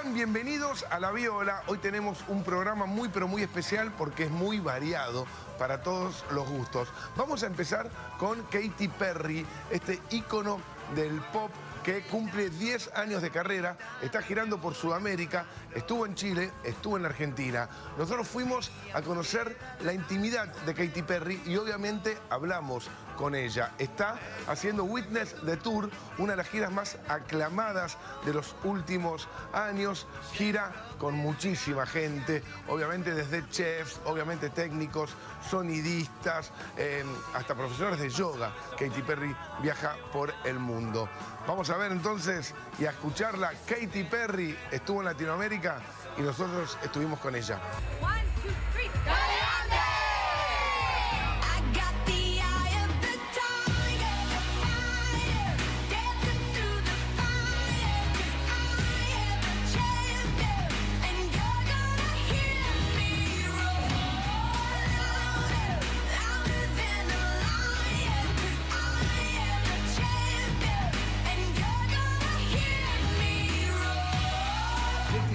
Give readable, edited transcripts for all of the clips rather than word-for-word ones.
están? Bienvenidos a La Viola. Hoy tenemos un programa muy pero muy especial porque es muy variado para todos los gustos. Vamos a empezar con Katy Perry, este ícono del pop que cumple 10 años de carrera, está girando por Sudamérica, estuvo en Chile, estuvo en Argentina. Nosotros fuimos a conocer la intimidad de Katy Perry y obviamente hablamos con ella. Está haciendo Witness the Tour, una de las giras más aclamadas de los últimos años. Gira con muchísima gente, obviamente desde chefs, obviamente técnicos, sonidistas, hasta profesores de yoga. Katy Perry viaja por el mundo. Vamos a ver entonces y a escucharla. Katy Perry estuvo en Latinoamérica y nosotros estuvimos con ella. 1, 2, 3,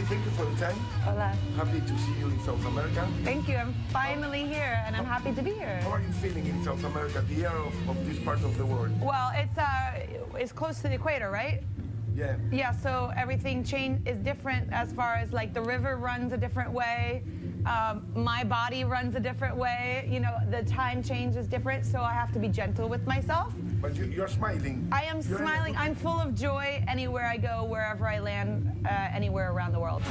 Thank you for the time. Hola. Happy to see you in South America. Thank you. I'm finally here, and I'm happy to be here. How are you feeling in South America, the air of this part of the world? Well, it's close to the equator, right? Yeah. Yeah. So everything is different as far as like the river runs a different way. My body runs a different way. You know, the time change is different, so I have to be gentle with myself. But you're smiling. I am smiling. I'm full of joy anywhere I go, wherever I land, anywhere around the world.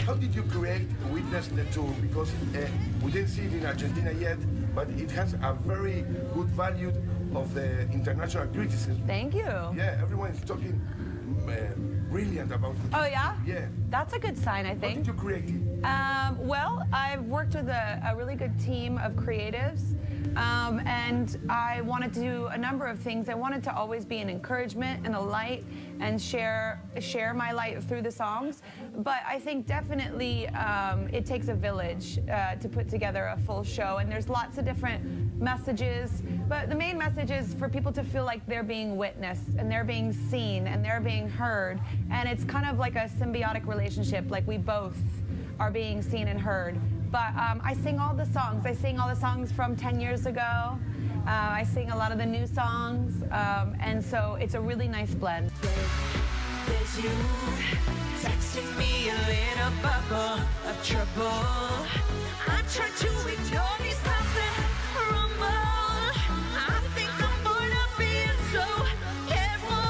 How did you create Witness the Tour? Because we didn't see it in Argentina yet, but it has a very good value of the international criticism. Thank you. Yeah, everyone is talking brilliant about it. Oh, yeah? Yeah. That's a good sign, I How think. did you create it? Well, I've worked with a really good team of creatives, and I wanted to do a number of things. I wanted to always be an encouragement and a light and share my light through the songs. But I think definitely it takes a village to put together a full show, and there's lots of different messages. But the main message is for people to feel like they're being witnessed and they're being seen and they're being heard. And it's kind of like a symbiotic relationship, like we both are being seen and heard. But I sing all the songs. I sing all the songs from 10 years ago. I sing a lot of the new songs. And so it's a really nice blend. There's you texting me a little bubble of trouble. I try to ignore these thoughts that rumble. I think I'm bored of being so careful,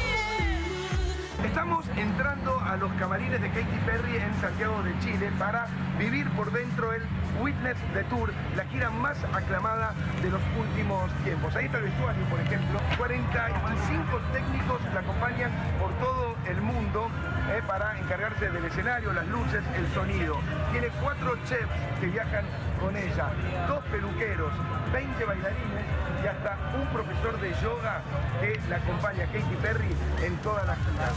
yeah. Estamos entrando a los camarines de Katy Perry en Santiago de Chile para vivir por dentro el Witness the Tour, la gira más aclamada de los últimos tiempos. Ahí está el vestuario, por ejemplo. 45 técnicos la acompañan por todo el mundo para encargarse del escenario, las luces, el sonido. Tiene 4 chefs que viajan con ella, 2 peluqueros, 20 bailarines y hasta un profesor de yoga que la acompaña a Katy Perry en toda la gira.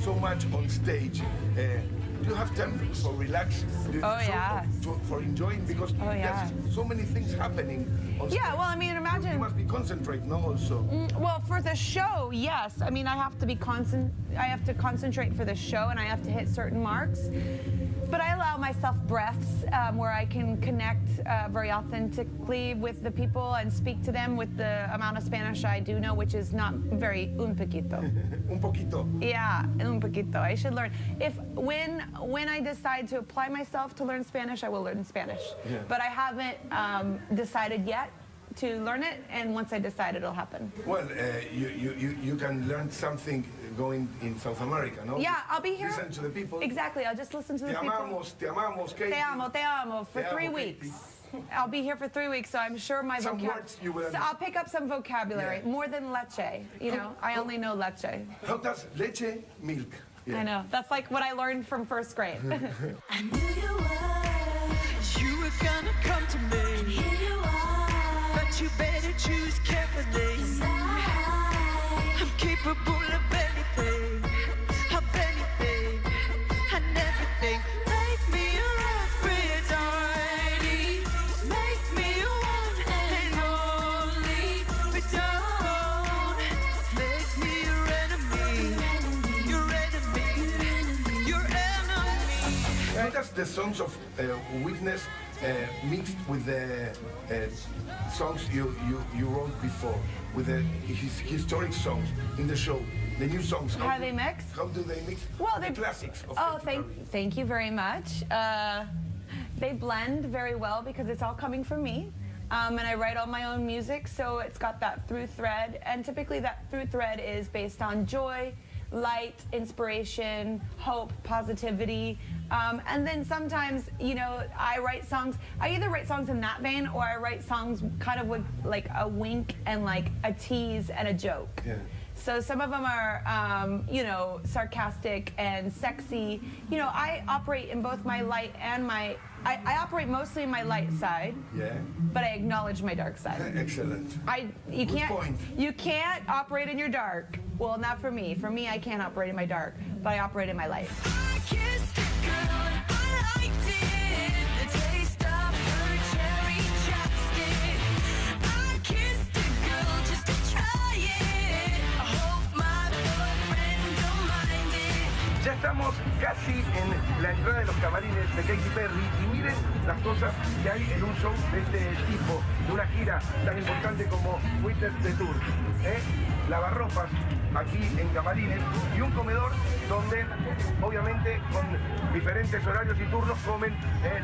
So much on stage. do you have time for relax? For enjoying? Because there's so many things happening on stage. Yeah, well, I mean, imagine... You must be concentrated, no, also? Well, for the show, yes. I mean, I have to concentrate for the show, and I have to hit certain marks. But I allow myself breaths where I can connect very authentically with the people and speak to them with the amount of Spanish I do know, which is not very un poquito. Un poquito. Yeah, un poquito. I should learn. When I decide to apply myself to learn Spanish, I will learn Spanish. Yeah. But I haven't decided yet to learn it, and once I decide, it'll happen. Well, you can learn something going in South America, no? Yeah, I'll be here. Listen to the people. Exactly, I'll just listen to the people. Te amamos, Katy. Te amo, for 3 weeks. I'll be here for 3 weeks, so I'm sure my vocabulary. So I'll pick up some vocabulary, more than leche. You know, I only know leche. How does leche, milk? Yeah. I know, that's like what I learned from first grade. I knew you were gonna come to me. And here you are. But you better choose carefully. 'Cause I'm capable of anything, and everything. Make me your Aphrodite. Make me your one and only. But don't make me your enemy. Your enemy. Your enemy. How does the songs of Witness mixed with the songs you wrote before, with his historic songs in the show, the new songs? How they mix? How do they mix? Well, the classics of thank you very much. They blend very well because it's all coming from me. And I write all my own music, so it's got that through thread. And typically that through thread is based on joy, light, inspiration, hope, positivity. And then sometimes, you know, I write songs, I either write songs in that vein or I write songs kind of with like a wink and like a tease and a joke. Yeah. So some of them are, you know, sarcastic and sexy. You know, I operate in both my light and my, I operate mostly in my light side. Yeah. But I acknowledge my dark side. Excellent. You can't operate in your dark. Well, not for me. For me, I can't operate in my dark, but I operate in my light. I kissed a girl and I liked it. The taste of her cherry chapstick. I kissed a girl just to try it. I hope my boyfriend don't mind it. Ya estamos casi en la entrada de los camarines de Katy Perry y miren las cosas que hay en un show de este tipo, de una gira tan importante como Witness the Tour. Lavarropas aquí en camarines y un comedor donde obviamente con diferentes horarios y turnos comen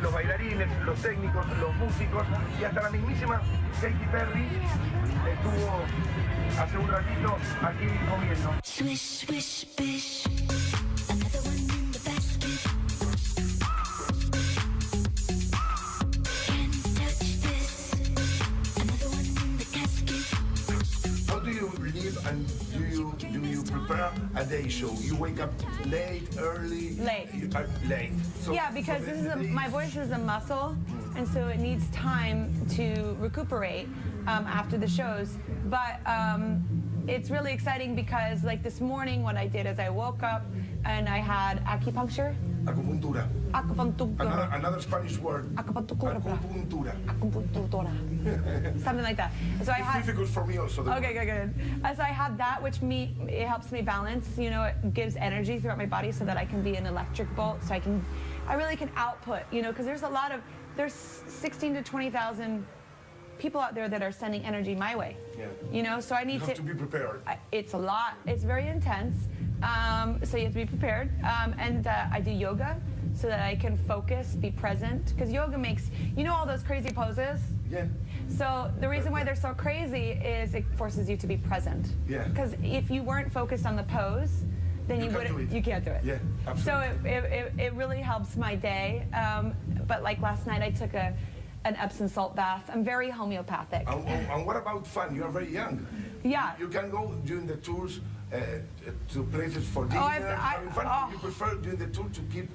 los bailarines, los técnicos, los músicos y hasta la mismísima Katy Perry estuvo hace un ratito aquí comiendo. Swish, swish, bish. Another one in the basket. Can't touch this. Another one in the casket. How do you live and do you prepare a day show? You wake up late, early? Late. Late. So, Yeah, because my voice is a muscle, and so it needs time to recuperate after the shows. But it's really exciting because, like this morning, what I did is I woke up and I had acupuncture. Acupuntura. Acupuntura. Another Spanish word. Acupuntura. Acupuntura. Acupuntura. Something like that. So I It's had. difficult for me also. Okay, good. So I had that, which it helps me balance. You know, it gives energy throughout my body so that I can be an electric bolt. So I really can output. You know, because there's 16 to 20,000 people out there that are sending energy my way. Yeah. You know, so I need You have to be prepared. It's a lot. It's very intense. So you have to be prepared. And I do yoga so that I can focus, be present. Because yoga makes, you know, all those crazy poses? Yeah. So the reason why they're so crazy is it forces you to be present. Yeah. Because if you weren't focused on the pose, then you can't do it. Yeah, absolutely. So it really helps my day. But like last night, I took an Epsom salt bath. I'm very homeopathic. And what about fun? You are very young. Yeah. You can go during the tours to places for dinner, having fun. You prefer during the tour to keep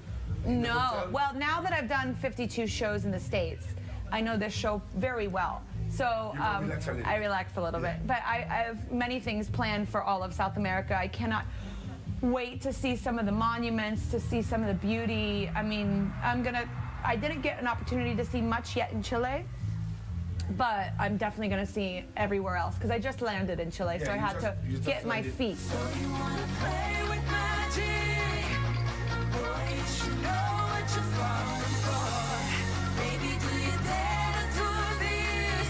in the hotel? Well, now that I've done 52 shows in the States, I know this show very well. So I relax a little bit. But I have many things planned for all of South America. I cannot wait to see some of the monuments, to see some of the beauty. I mean, I didn't get an opportunity to see much yet in Chile, but I'm definitely going to see everywhere else because I just landed in Chile, so I had to get my feet. So you wanna play with magic? Boy, you should know what you're falling for. Baby, do you dare to do this?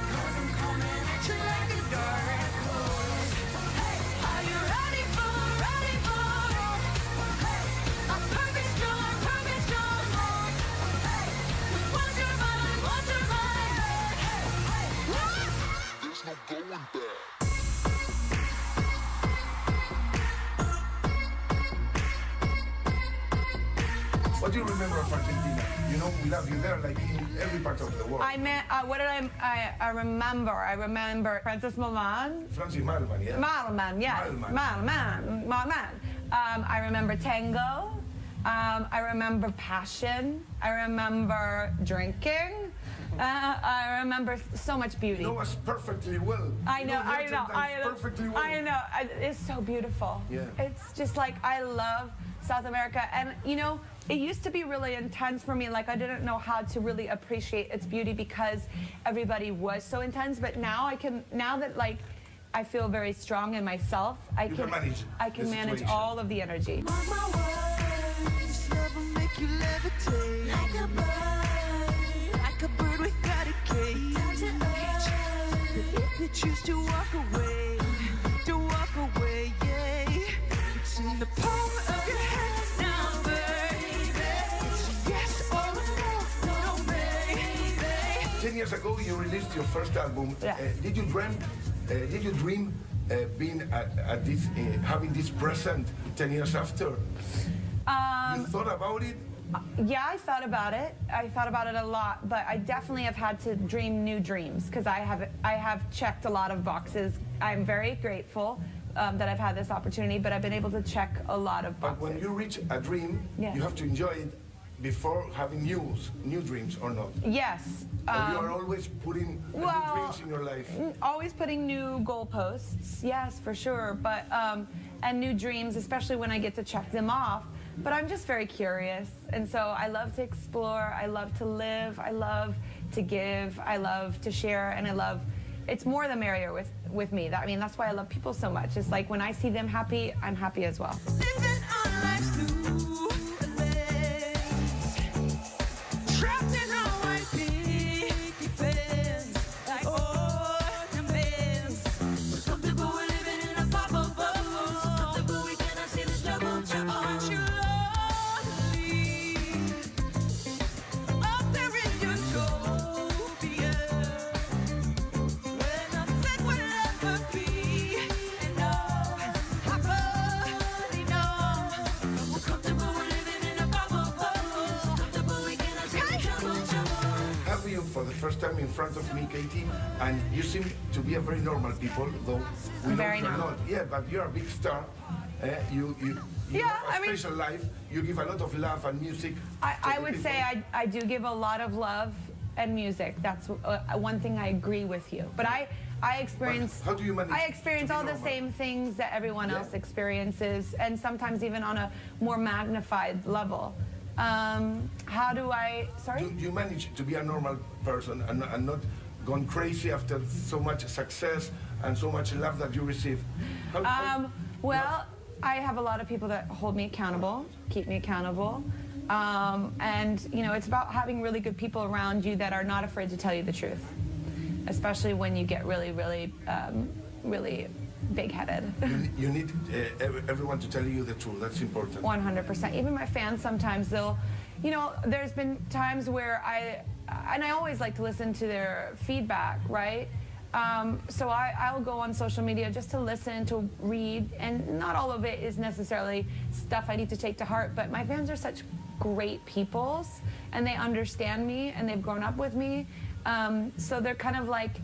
'Cause I'm coming at you like a dark horse. Hey, are you ready for it? Hey, a perfect storm, perfect storm. Hey, what's your mind, what's your mind? Hey, hey, what? There's no going back. What do you remember of Argentina? You know, we love you there, like in every part of the world. What did I remember? I remember Francis Malman. Francis Malman, yeah? Malman, yes. Malman. I remember tango. I remember passion. I remember drinking. I remember so much beauty. You know us perfectly well. I know. Perfectly well. I know. It's so beautiful. Yeah. It's just like, I love South America. And, you know, it used to be really intense for me. Like, I didn't know how to really appreciate its beauty because everybody was so intense. But now now that, like, I feel very strong in myself, I can manage all of the energy. Mark my words, love will make you levitate. Like a bird without a cage. But if you choose to walk away, yeah. It's in the palm of your hand now, baby. It's yes or no, baby. 10 years ago, you released your first album. Yes. Did you dream being at this, having this present 10 years after? You thought about it? Yeah, I thought about it. I thought about it a lot, but I definitely have had to dream new dreams because I have checked a lot of boxes. I'm very grateful that I've had this opportunity, but I've been able to check a lot of boxes. But when you reach a dream, Yes. you have to enjoy it before having new dreams, or not? Yes. Or you are always putting new dreams in your life? Always putting new goalposts, yes, for sure. But and new dreams, especially when I get to check them off. But I'm just very curious, and so I love to explore. I love to live. I love to give. I love to share, and I love. It's more the merrier with me. I mean, that's why I love people so much. It's like when I see them happy, I'm happy as well. Living on life's new legs. Trapped in our white picket fence. Like ornaments. Comfortable with living in a bubble. Comfortable we cannot see the trouble. Aren't you lonely? Up there in utopia. Where nothing will ever be enough. Happily know. We're comfortable living in a bubble. Comfortable we cannot see the trouble. Have you for the first time in front of me, Katy, and you seem to be a very normal people, though we know Very you're normal. not. Yeah, but you're a big star. You Yeah, have I mean- a special life. You give a lot of love and music. I to the would people. say I do give a lot of love and music. That's one thing I agree with you. But I experience. But how do you manage I experience to be all the normal? same things that everyone else Yeah. experiences, and sometimes even on a more magnified level. How do I? Sorry. Do you manage to be a normal person and not gone crazy after so much success and so much love that you receive? Well, I have a lot of people that hold me accountable, keep me accountable. And, you know, it's about having really good people around you that are not afraid to tell you the truth, especially when you get really, really, really big-headed. You need everyone to tell you the truth. That's important. 100%. Even my fans, sometimes they'll, you know, there's been times where I always like to listen to their feedback, right? So I'll go on social media just to listen, to read, and not all of it is necessarily stuff I need to take to heart, but my fans are such great peoples, and they understand me, and they've grown up with me. So they're kind of like,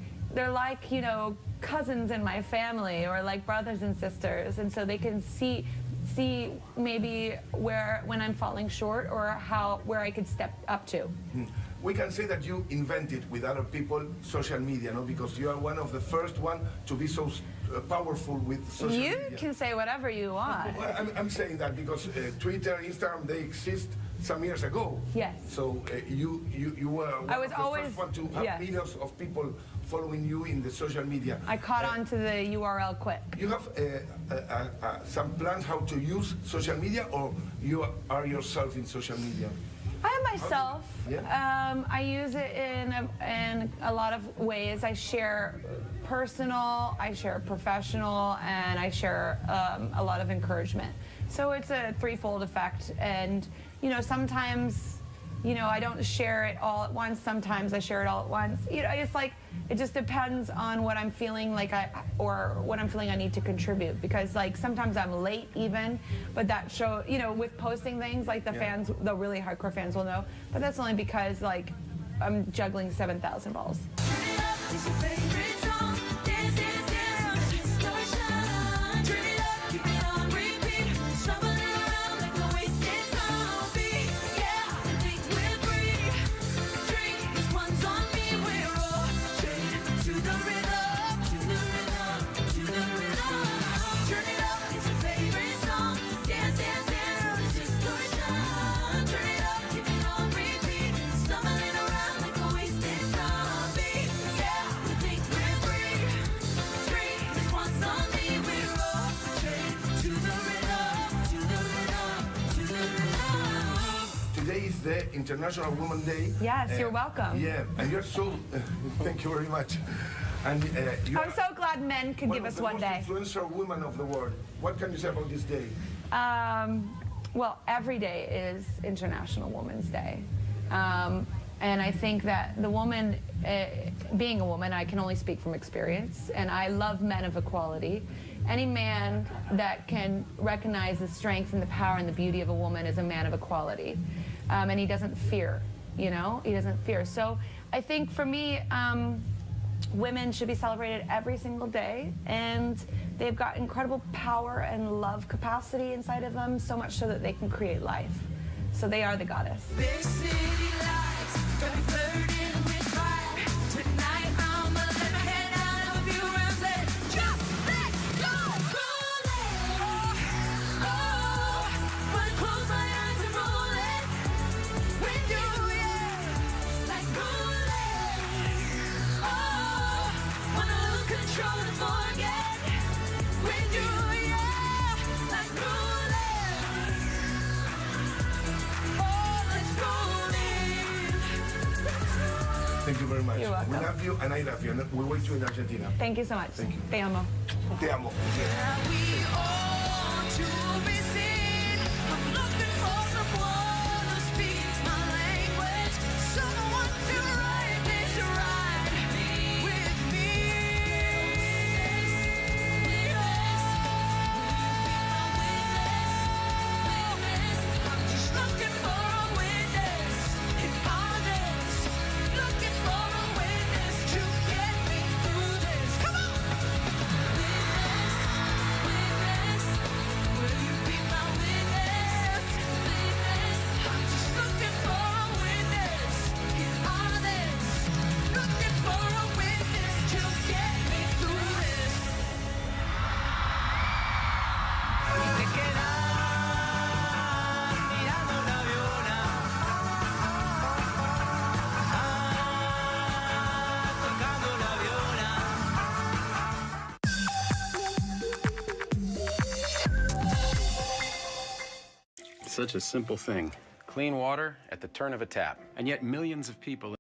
you know, cousins in my family, or like brothers and sisters, and so they can see maybe when I'm falling short, or where I could step up to. we can say that you invented with other people social media, no? Because you are one of the first one to be so powerful with social media. You can say whatever you want. Well, I'm saying that because Twitter, Instagram, they exist some years ago. Yes. So you were one I was of the always- first one to have yes. millions of people following you in the social media. I caught on to the URL quick. You have some plans how to use social media, or you are yourself in social media? I am myself. Yeah. I use it in a lot of ways. I share personal, I share professional, and I share a lot of encouragement. So it's a threefold effect. And, you know, sometimes, you know, I don't share it all at once. Sometimes I share it all at once. You know, it's like, it just depends on what I'm feeling like or what I'm feeling I need to contribute. Because like sometimes I'm late even, but that show, you know, with posting things like the fans, the really hardcore fans will know. But that's only because like I'm juggling 7,000 balls. Today is the International Women's Day. Yes, you're welcome. Yeah, and you're so, thank you very much. And you I'm so glad men could give us one day. one of the most influential women of the world. What can you say about this day? Well, every day is International Women's Day. And I think that the woman, being a woman, I can only speak from experience, and I love men of equality. Any man that can recognize the strength and the power and the beauty of a woman is a man of equality. And he doesn't fear, you know? He doesn't fear. So I think for me, women should be celebrated every single day, and they've got incredible power and love capacity inside of them, so much so that they can create life. So they are the goddess. Big city lights, got me flirting with fire. Tonight I'ma let my head out of a few rounds and just let go. Rolling, oh, wanna close my eyes and roll it. When you, yeah, like rolling, oh, wanna lose control and forget. When you, yeah, like rolling. Thank you very much. You're welcome. We love you and I love you. And we wait you in Argentina. Thank you so much. Thank you. Te amo. Te amo. We all to be seen. I'm looking for someone who speaks my language. Someone to ride this ride with me. I'm just looking for a witness in all this. Looking for a witness to get me through this. Come on! Will you be my witness? I'm just looking for a witness in all this. Looking for a witness to get me through this. Te quedas mirando una aviona, tocando la viola. Such a simple thing. Clean water at the turn of a tap. And yet millions of people